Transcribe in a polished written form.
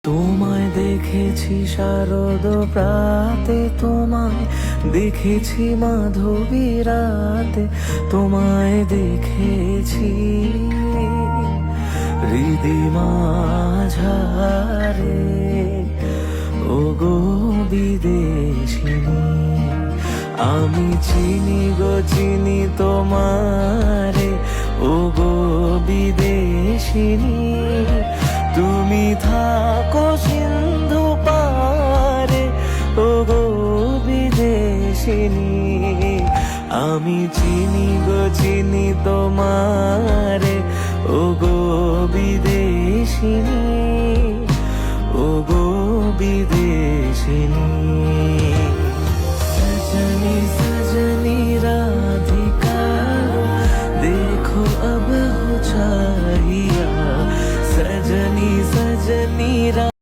তোমায় দেখেছি শারদ প্রাতে, তোমায় দেখেছি মাধবী রাতে, তোমায় দেখেছি হৃদি মাঝারে। ওগো বিদেশিনী, আমি চিনি গো চিনি তোমারে। ওগো বিদেশিনী, তুমি থাকো সিন্ধু পারে। ওগো বিদেশিনী, আমি চিনি গো চিনি তোমারে। ওগো বিদেশিনী।